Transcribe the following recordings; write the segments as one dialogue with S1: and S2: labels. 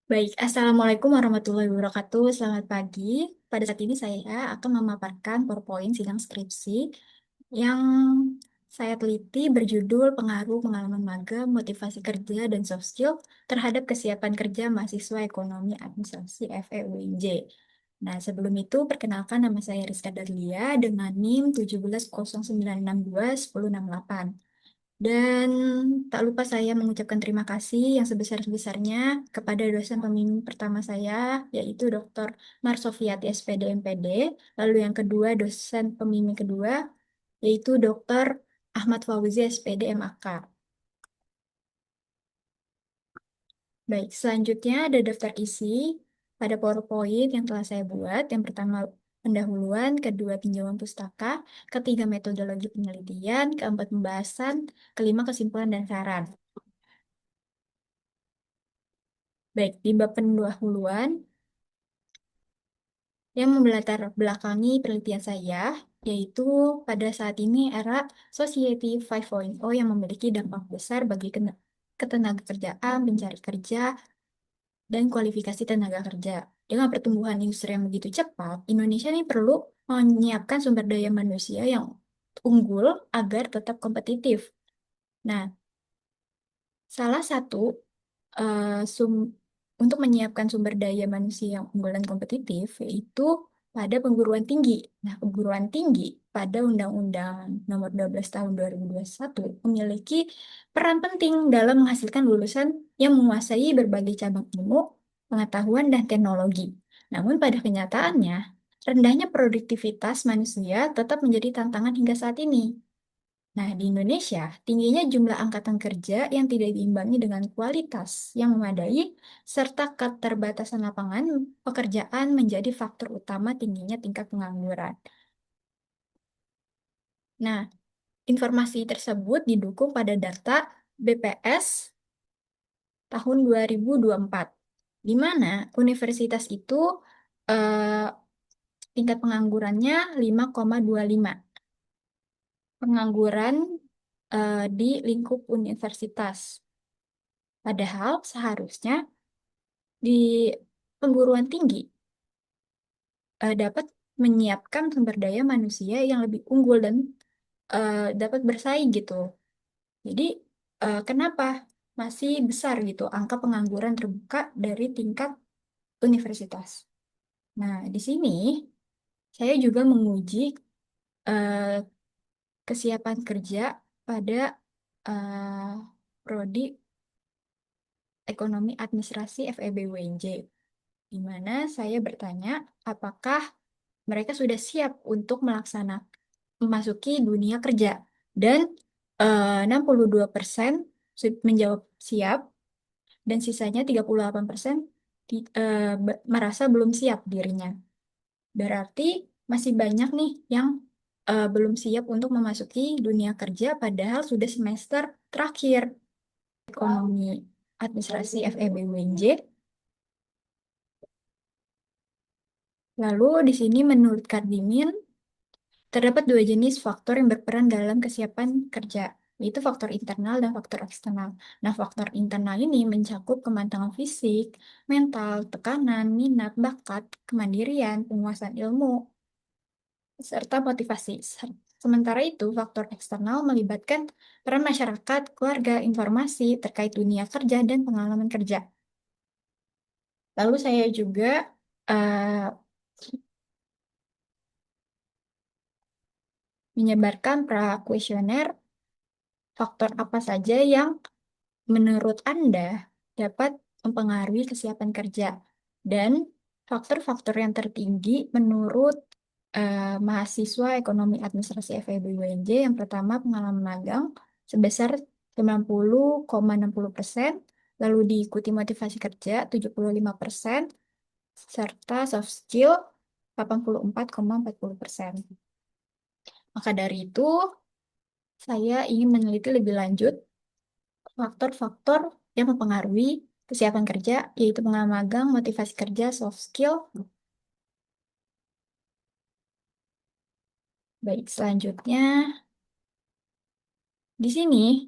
S1: Baik, Assalamualaikum warahmatullahi wabarakatuh. Selamat pagi. Pada saat ini saya akan memaparkan PowerPoint sidang skripsi yang saya teliti berjudul Pengaruh Pengalaman Magang, Motivasi Kerja, dan Soft Skill terhadap Kesiapan Kerja Mahasiswa Ekonomi Administrasi FEUIJ. Nah, sebelum itu, perkenalkan nama saya Rizka Darlia dengan NIM 17096210668. Dan tak lupa saya mengucapkan terima kasih yang sebesar-besarnya kepada dosen pembimbing pertama saya, yaitu Dr. Marsofiati SPD MPD. Lalu yang kedua, dosen pembimbing kedua, yaitu Dr. Ahmad Fauzi SPD MAK. Baik, selanjutnya ada daftar isi pada PowerPoint yang telah saya buat. Yang pertama, pendahuluan, kedua, tinjauan pustaka, ketiga, metodologi penelitian, keempat, pembahasan, kelima, kesimpulan dan saran. Baik, di bab pendahuluan yang membelatar belakangi penelitian saya, yaitu pada saat ini era Society 5.0 yang memiliki dampak besar bagi ketenaga kerjaan, pencari kerja, dan kualifikasi tenaga kerja. Dengan pertumbuhan industri yang begitu cepat, Indonesia ini perlu menyiapkan sumber daya manusia yang unggul agar tetap kompetitif. Nah, salah satu eh, sum- untuk menyiapkan sumber daya manusia yang unggul dan kompetitif, yaitu pada perguruan tinggi. Nah, perguruan tinggi pada Undang-Undang Nomor 12 Tahun 2021 memiliki peran penting dalam menghasilkan lulusan yang menguasai berbagai cabang ilmu, pengetahuan, dan teknologi. Namun pada kenyataannya, rendahnya produktivitas manusia tetap menjadi tantangan hingga saat ini. Nah, di Indonesia, tingginya jumlah angkatan kerja yang tidak diimbangi dengan kualitas yang memadai, serta keterbatasan lapangan pekerjaan menjadi faktor utama tingginya tingkat pengangguran. Nah, informasi tersebut didukung pada data BPS tahun 2024, di mana universitas itu eh, tingkat penganggurannya 5,25. Pengangguran di lingkup universitas. Padahal seharusnya di perguruan tinggi dapat menyiapkan sumber daya manusia yang lebih unggul dan dapat bersaing gitu. Jadi kenapa masih besar gitu angka pengangguran terbuka dari tingkat universitas? Nah, di sini saya juga menguji eh, kesiapan kerja pada eh, prodi Ekonomi Administrasi FEB-UNJ, di mana saya bertanya apakah mereka sudah siap untuk melaksanakan memasuki dunia kerja. Dan 62% menjawab siap dan sisanya 38% merasa belum siap dirinya. Berarti masih banyak nih yang belum siap untuk memasuki dunia kerja padahal sudah semester terakhir ekonomi administrasi FEB UNJ. Lalu di sini menurut Kardimin terdapat dua jenis faktor yang berperan dalam kesiapan kerja, yaitu faktor internal dan faktor eksternal. Nah, faktor internal ini mencakup kematangan fisik, mental, tekanan, minat, bakat, kemandirian, penguasaan ilmu, serta motivasi. Sementara itu, faktor eksternal melibatkan peran masyarakat, keluarga, informasi terkait dunia kerja, dan pengalaman kerja. Lalu saya juga eh, menyebarkan pra-kuesioner faktor apa saja yang menurut Anda dapat mempengaruhi kesiapan kerja dan faktor-faktor yang tertinggi menurut mahasiswa ekonomi administrasi FEB UNJ yang pertama pengalaman magang sebesar 90,60%, lalu diikuti motivasi kerja 75%, serta soft skill 84,40%. Maka dari itu, saya ingin meneliti lebih lanjut faktor-faktor yang mempengaruhi kesiapan kerja, yaitu pengalaman magang, motivasi kerja, soft skill. Baik, selanjutnya di sini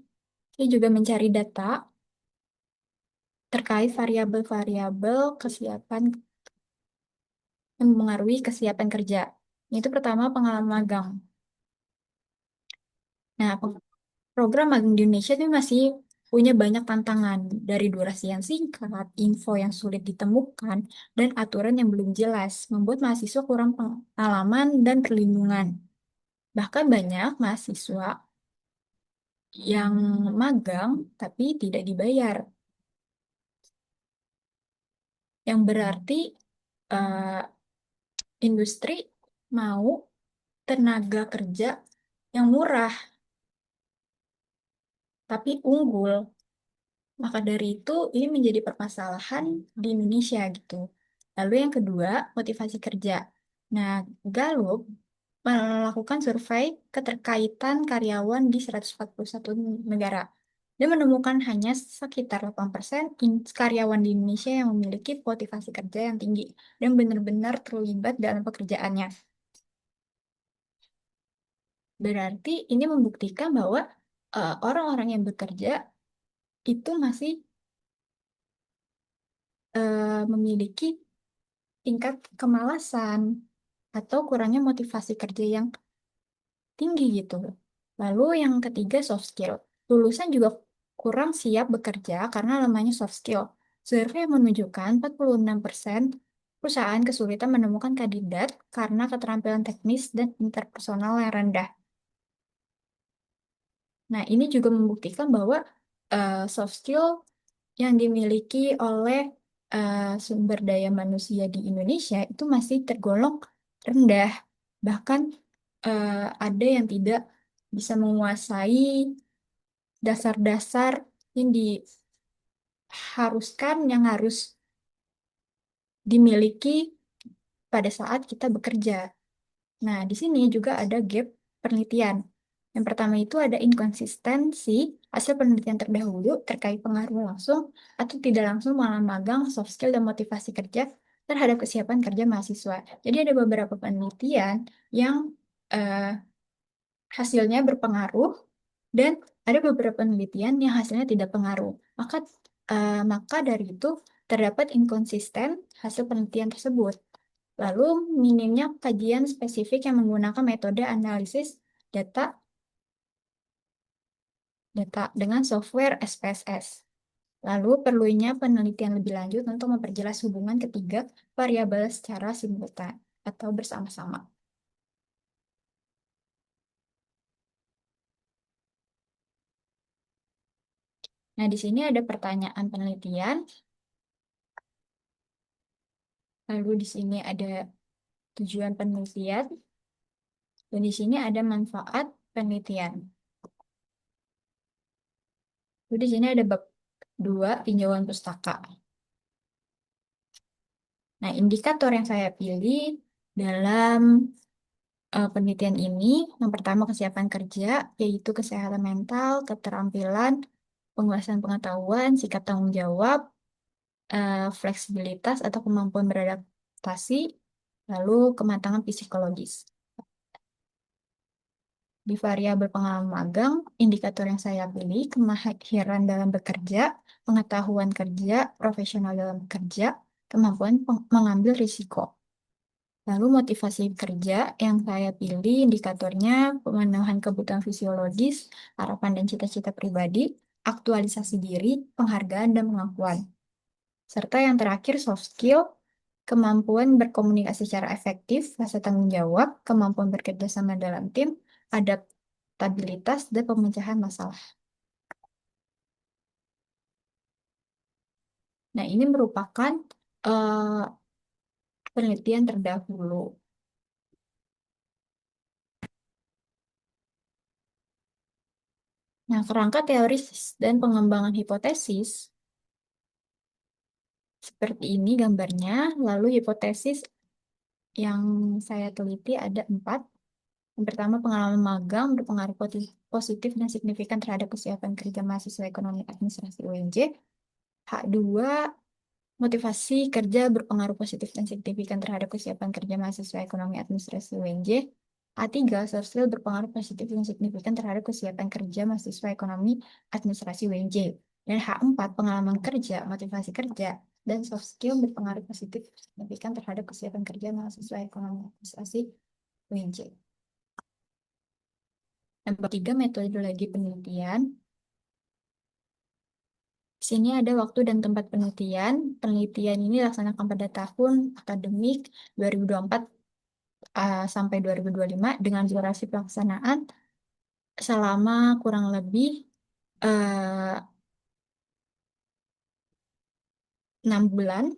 S1: saya juga mencari data terkait variabel-variabel kesiapan yang mempengaruhi kesiapan kerja. Itu pertama pengalaman magang. Nah, program magang di Indonesia itu masih punya banyak tantangan dari durasi yang singkat, info yang sulit ditemukan, dan aturan yang belum jelas, membuat mahasiswa kurang pengalaman dan perlindungan. Bahkan banyak mahasiswa yang magang tapi tidak dibayar, yang berarti eh, industri mau tenaga kerja yang murah tapi unggul. Maka dari itu, ini menjadi permasalahan di Indonesia gitu. Lalu yang kedua, motivasi kerja. Nah, Gallup melakukan survei keterkaitan karyawan di 141 negara. Dia menemukan hanya sekitar 8% karyawan di Indonesia yang memiliki motivasi kerja yang tinggi dan benar-benar terlibat dalam pekerjaannya. Berarti ini membuktikan bahwa orang-orang yang bekerja itu masih memiliki tingkat kemalasan atau kurangnya motivasi kerja yang tinggi gitu. Lalu yang ketiga soft skill. Lulusan juga kurang siap bekerja karena lemahnya soft skill. Survei menunjukkan 46% perusahaan kesulitan menemukan kandidat karena keterampilan teknis dan interpersonal yang rendah. Nah, ini juga membuktikan bahwa soft skill yang dimiliki oleh sumber daya manusia di Indonesia itu masih tergolong rendah. Bahkan eh, ada yang tidak bisa menguasai dasar-dasar yang diharuskan, yang harus dimiliki pada saat kita bekerja. Nah, di sini juga ada gap penelitian. Yang pertama itu ada inkonsistensi hasil penelitian terdahulu terkait pengaruh langsung atau tidak langsung pengalaman magang, soft skill, dan motivasi kerja terhadap kesiapan kerja mahasiswa. Jadi ada beberapa penelitian yang eh, hasilnya berpengaruh dan ada beberapa penelitian yang hasilnya tidak pengaruh. Maka dari itu terdapat inkonsisten hasil penelitian tersebut. Lalu minimnya kajian spesifik yang menggunakan metode analisis data data dengan software SPSS. Lalu perlunya penelitian lebih lanjut untuk memperjelas hubungan ketiga variabel secara simultan atau bersama-sama. Nah, di sini ada pertanyaan penelitian, lalu di sini ada tujuan penelitian, dan di sini ada manfaat penelitian. Lalu di sini ada bab 2 tinjauan pustaka. Nah, indikator yang saya pilih dalam penelitian ini, yang pertama kesiapan kerja, yaitu kesehatan mental, keterampilan, penguasaan pengetahuan, sikap tanggung jawab, fleksibilitas atau kemampuan beradaptasi, lalu kematangan psikologis. Di variabel pengalaman magang, indikator yang saya pilih, kemahiran dalam bekerja, pengetahuan kerja, profesional dalam bekerja, kemampuan mengambil risiko. Lalu motivasi kerja yang saya pilih indikatornya pemenuhan kebutuhan fisiologis, harapan dan cita-cita pribadi, aktualisasi diri, penghargaan dan pengakuan. Serta yang terakhir soft skill, kemampuan berkomunikasi secara efektif, rasa tanggung jawab, kemampuan bekerja sama dalam tim, adaptabilitas, dan pemecahan masalah. Nah, ini merupakan eh, penelitian terdahulu. Nah, kerangka teoris dan pengembangan hipotesis seperti ini gambarnya. Lalu hipotesis yang saya teliti ada 4. Yang pertama, pengalaman magang berpengaruh positif dan signifikan terhadap kesiapan kerja mahasiswa ekonomi administrasi UNJ. H2, motivasi kerja berpengaruh positif dan signifikan terhadap kesiapan kerja mahasiswa ekonomi administrasi UNJ. A3, soft skill berpengaruh positif dan signifikan terhadap kesiapan kerja mahasiswa ekonomi administrasi UNJ. Dan H4, pengalaman kerja, motivasi kerja, dan soft skill berpengaruh positif signifikan terhadap kesiapan kerja mahasiswa ekonomi administrasi UNJ. Nomor 3, metodologi penelitian. Di sini ada waktu dan tempat penelitian. Penelitian ini dilaksanakan pada tahun akademik 2024 sampai 2025 dengan durasi pelaksanaan selama kurang lebih 6 bulan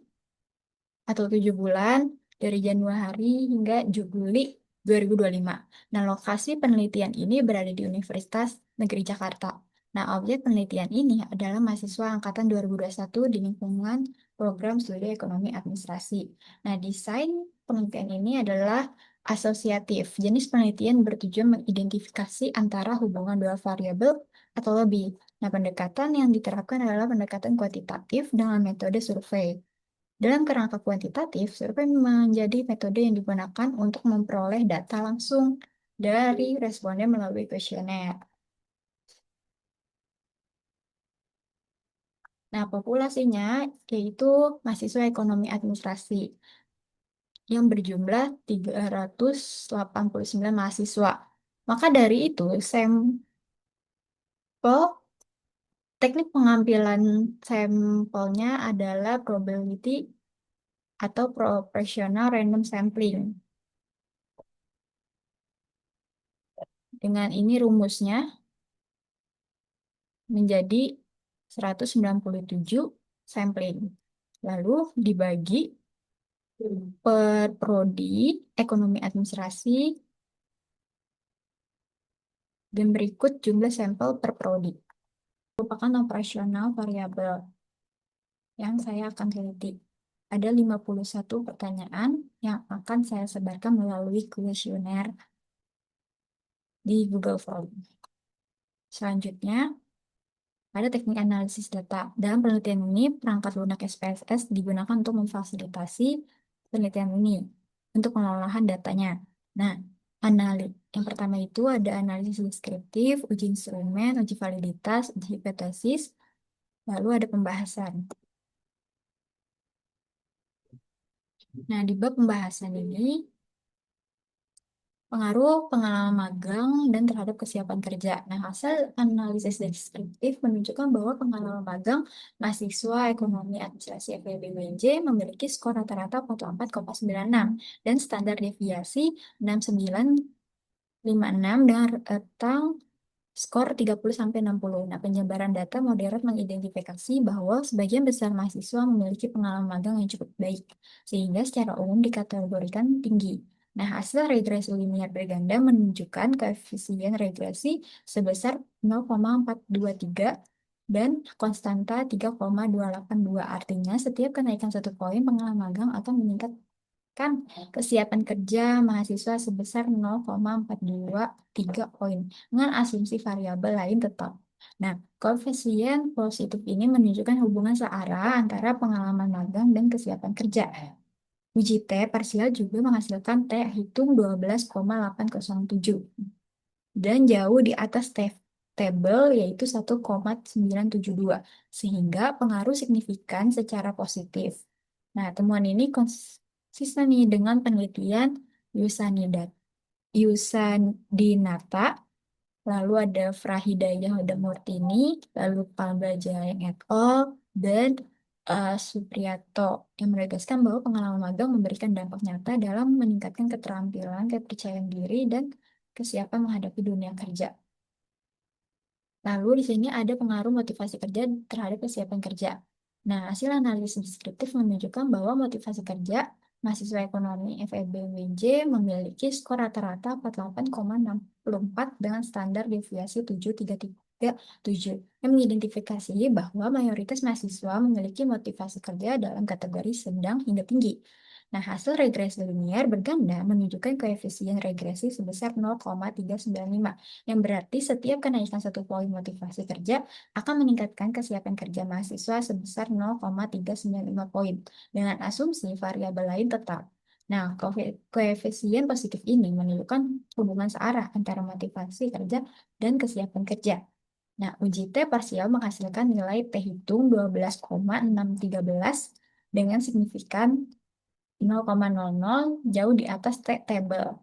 S1: atau 7 bulan dari Januari hingga Juli 2025. Nah, lokasi penelitian ini berada di Universitas Negeri Jakarta. Nah, objek penelitian ini adalah mahasiswa angkatan 2021 di lingkungan program studi ekonomi administrasi. Nah, desain penelitian ini adalah asosiatif. Jenis penelitian bertujuan mengidentifikasi antara hubungan dua variabel atau lebih. Nah, pendekatan yang diterapkan adalah pendekatan kuantitatif dengan metode survei. Dalam kerangka kuantitatif, survei menjadi metode yang digunakan untuk memperoleh data langsung dari responden melalui kuesioner. Nah, populasinya yaitu mahasiswa ekonomi administrasi yang berjumlah 389 mahasiswa. Maka dari itu, sampel teknik pengambilan sampelnya adalah probability atau proportional random sampling. Dengan ini rumusnya menjadi 197 sampling. Lalu dibagi per prodi ekonomi administrasi dan berikut jumlah sampel per prodi. Merupakan operasional variabel yang saya akan teliti. Ada 51 pertanyaan yang akan saya sebarkan melalui kuesioner di Google Form. Selanjutnya, ada teknik analisis data. Dalam penelitian ini, perangkat lunak SPSS digunakan untuk memfasilitasi penelitian ini untuk pengolahan datanya. Nah, yang pertama itu ada analisis deskriptif, uji instrumen, uji validitas, uji hipotesis, lalu ada pembahasan. Nah, di bab pembahasan ini, pengaruh pengalaman magang dan terhadap kesiapan kerja. Nah, hasil analisis deskriptif menunjukkan bahwa pengalaman magang mahasiswa ekonomi administrasi FEB UNJ memiliki skor rata-rata 44,96 dan standar deviasi 6956 dengan rentang skor 30-60. Nah, penyebaran data modern mengidentifikasi bahwa sebagian besar mahasiswa memiliki pengalaman magang yang cukup baik, sehingga secara umum dikategorikan tinggi. Nah, hasil regresi linear berganda menunjukkan koefisien regresi sebesar 0,423 dan konstanta 3,282. Artinya, setiap kenaikan 1 poin pengalaman magang akan meningkatkan kesiapan kerja mahasiswa sebesar 0,423 poin dengan asumsi variabel lain tetap. Nah, koefisien positif ini menunjukkan hubungan searah antara pengalaman magang dan kesiapan kerja. Uji T parsial juga menghasilkan T hitung 12,807 dan jauh di atas tabel yaitu 1,972 sehingga pengaruh signifikan secara positif. Nah, temuan ini konsisten nih dengan penelitian Yusanidinata, lalu ada Frahidayah Hodamurtini, lalu Palbajayang et al. Dan Supriyato yang menegaskan bahwa pengalaman magang memberikan dampak nyata dalam meningkatkan keterampilan, kepercayaan diri, dan kesiapan menghadapi dunia kerja. Lalu di sini ada pengaruh motivasi kerja terhadap kesiapan kerja. Nah, hasil analisis deskriptif menunjukkan bahwa motivasi kerja mahasiswa ekonomi FEB UNJ memiliki skor rata-rata 48,64 dengan standar deviasi 7337 yang mengidentifikasi bahwa mayoritas mahasiswa memiliki motivasi kerja dalam kategori sedang hingga tinggi. Nah, hasil regresi linear berganda menunjukkan koefisien regresi sebesar 0,395, yang berarti setiap kenaikan 1 poin motivasi kerja akan meningkatkan kesiapan kerja mahasiswa sebesar 0,395 poin, dengan asumsi variabel lain tetap. Nah, koefisien positif ini menunjukkan hubungan searah antara motivasi kerja dan kesiapan kerja. Nah, uji T parsial menghasilkan nilai T hitung 12,613 dengan signifikan 0,00 jauh di atas T table.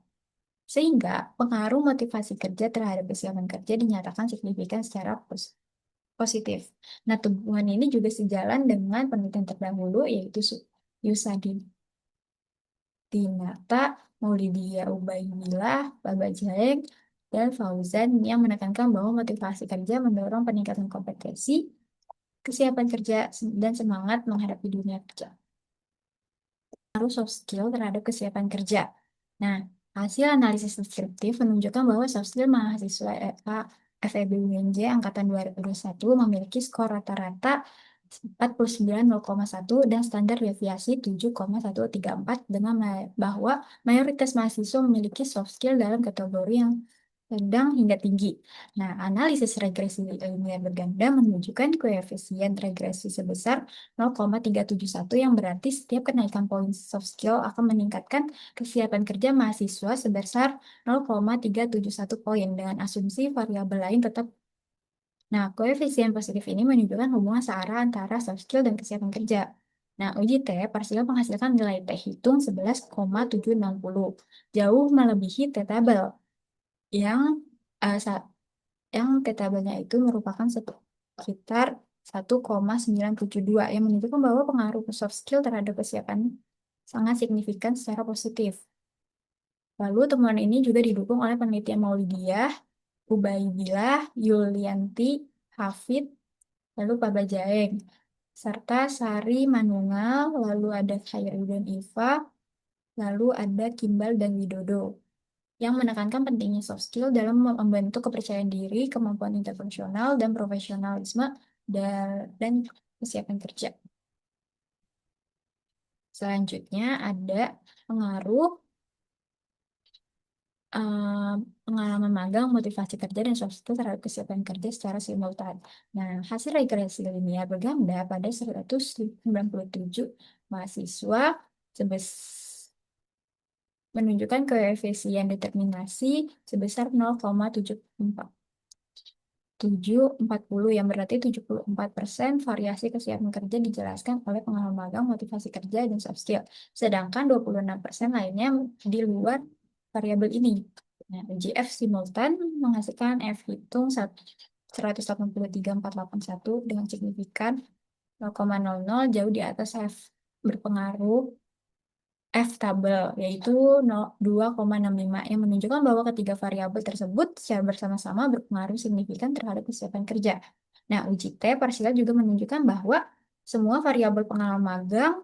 S1: Sehingga pengaruh motivasi kerja terhadap kesiapan kerja dinyatakan signifikan secara positif. Nah, temuan ini juga sejalan dengan penelitian terdahulu yaitu Yusadi Dinata, Maulidia Ubaidillah, Baba Jaeng, dan Fauzan yang menekankan bahwa motivasi kerja mendorong peningkatan kompetensi, kesiapan kerja, dan semangat menghadapi dunia kerja. Pengaruh soft skill terhadap kesiapan kerja. Nah, hasil analisis deskriptif menunjukkan bahwa soft skill mahasiswa FEB UNJ angkatan 2021 memiliki skor rata-rata 49,0,1 dan standar deviasi 7,134 dengan bahwa mayoritas mahasiswa memiliki soft skill dalam kategori yang sedang hingga tinggi. Nah, analisis regresi ilmiah berganda menunjukkan koefisien regresi sebesar 0,371 yang berarti setiap kenaikan poin soft skill akan meningkatkan kesiapan kerja mahasiswa sebesar 0,371 poin dengan asumsi variabel lain tetap. Nah, koefisien positif ini menunjukkan hubungan searah antara soft skill dan kesiapan kerja. Nah, uji T parsial menghasilkan nilai T hitung 11,760, jauh melebihi T tabel yang tabelnya itu merupakan sekitar 1,972 yang menunjukkan bahwa pengaruh soft skill terhadap kesiapan sangat signifikan secara positif. Lalu temuan ini juga didukung oleh penelitian Maulidiah, Ubaidillah, Yulianti, Hafid, lalu Paba Jaeng, serta Sari Manunggal, lalu ada Khairuddin Iva, lalu ada Kimbal dan Widodo yang menekankan pentingnya soft skill dalam membentuk kepercayaan diri, kemampuan interpersonal, dan profesionalisme dan kesiapan kerja. Selanjutnya ada pengaruh pengalaman magang, motivasi kerja, dan soft skill terhadap kesiapan kerja secara simultan. Nah, hasil regresi linear berganda pada 197 mahasiswa sebes menunjukkan koefisien determinasi sebesar 0,740 yang berarti 74% variasi kesiapan kerja dijelaskan oleh pengalaman magang, motivasi kerja, dan soft skill. Sedangkan 26% lainnya di luar variabel ini. Nah, UGF simultan menghasilkan F hitung 183,481 dengan signifikan 0,00 jauh di atas F berpengaruh F tabel, yaitu 2,65 yang menunjukkan bahwa ketiga variabel tersebut secara bersama-sama berpengaruh signifikan terhadap kesiapan kerja. Nah, uji T parsial juga menunjukkan bahwa semua variabel pengalaman magang,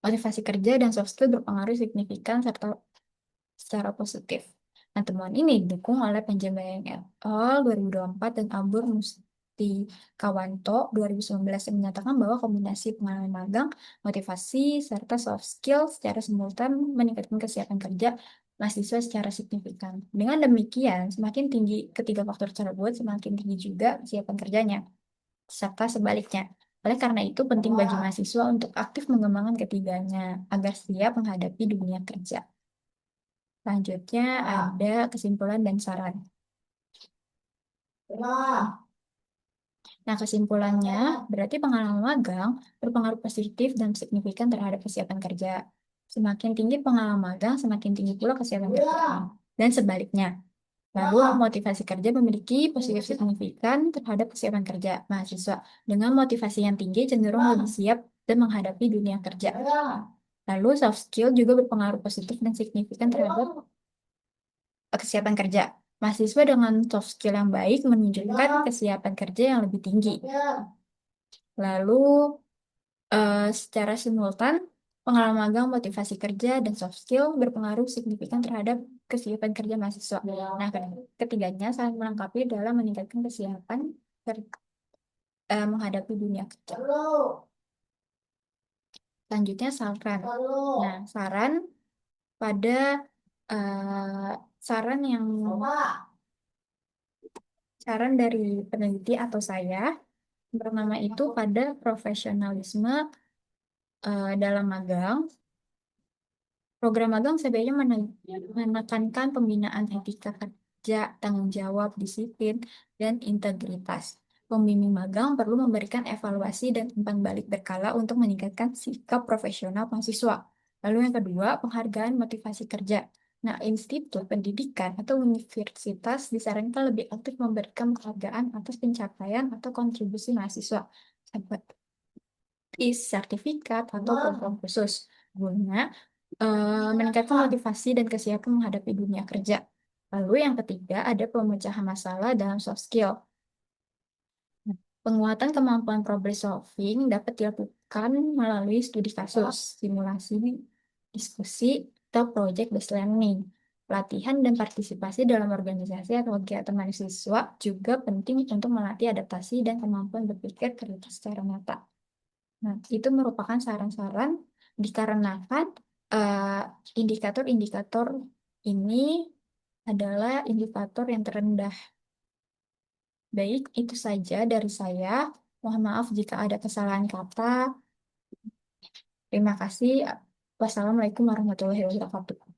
S1: motivasi kerja, dan soft skill berpengaruh signifikan serta secara positif. Nah, temuan ini didukung oleh Panjaibayang et al. 2024 dan Abur Musti Kawanto 2019 yang menyatakan bahwa kombinasi pengalaman magang, motivasi, serta soft skill secara simultan meningkatkan kesiapan kerja mahasiswa secara signifikan. Dengan demikian, semakin tinggi ketiga faktor tersebut, semakin tinggi juga kesiapan kerjanya, serta sebaliknya. Oleh karena itu, penting bagi mahasiswa untuk aktif mengembangkan ketiganya agar siap menghadapi dunia kerja. Selanjutnya ada kesimpulan dan saran. Nah, kesimpulannya berarti pengalaman magang berpengaruh positif dan signifikan terhadap kesiapan kerja. Semakin tinggi pengalaman magang, semakin tinggi pula kesiapan kerja. Dan sebaliknya. Lalu, motivasi kerja memiliki positif signifikan terhadap kesiapan kerja mahasiswa. Dengan motivasi yang tinggi cenderung lebih siap dan menghadapi dunia kerja. Lalu, soft skill juga berpengaruh positif dan signifikan terhadap kesiapan kerja. Mahasiswa dengan soft skill yang baik menunjukkan kesiapan kerja yang lebih tinggi. Lalu, secara simultan, pengalaman magang, motivasi kerja, dan soft skill berpengaruh signifikan terhadap kesiapan kerja mahasiswa. Nah, ketiganya saling melengkapi dalam meningkatkan kesiapan menghadapi dunia kerja. Selanjutnya, saran. Nah, pada uh, saran yang saran dari peneliti atau saya bernama itu pada profesionalisme dalam magang. Program magang sebenarnya menekankan pembinaan etika kerja, tanggung jawab, disiplin, dan integritas. Pembimbing magang perlu memberikan evaluasi dan umpan balik berkala untuk meningkatkan sikap profesional mahasiswa. Lalu yang kedua, penghargaan motivasi kerja. Nah, institut pendidikan atau universitas disarankan lebih aktif memberikan penghargaan atas pencapaian atau kontribusi mahasiswa, seperti sertifikat atau program khusus, guna meningkatkan motivasi dan kesiapan menghadapi dunia kerja. Lalu yang ketiga, ada pemecahan masalah dalam soft skill. Penguatan kemampuan problem solving dapat dilakukan melalui studi kasus, simulasi, diskusi, atau project based learning. Pelatihan dan partisipasi dalam organisasi atau kegiatan mahasiswa juga penting untuk melatih adaptasi dan kemampuan berpikir kritis secara nyata. Nah, itu merupakan saran-saran dikarenakan eh, indikator-indikator ini adalah indikator yang terendah. Baik, itu saja dari saya. Mohon maaf jika ada kesalahan kata. Terima kasih. Wassalamualaikum warahmatullahi wabarakatuh.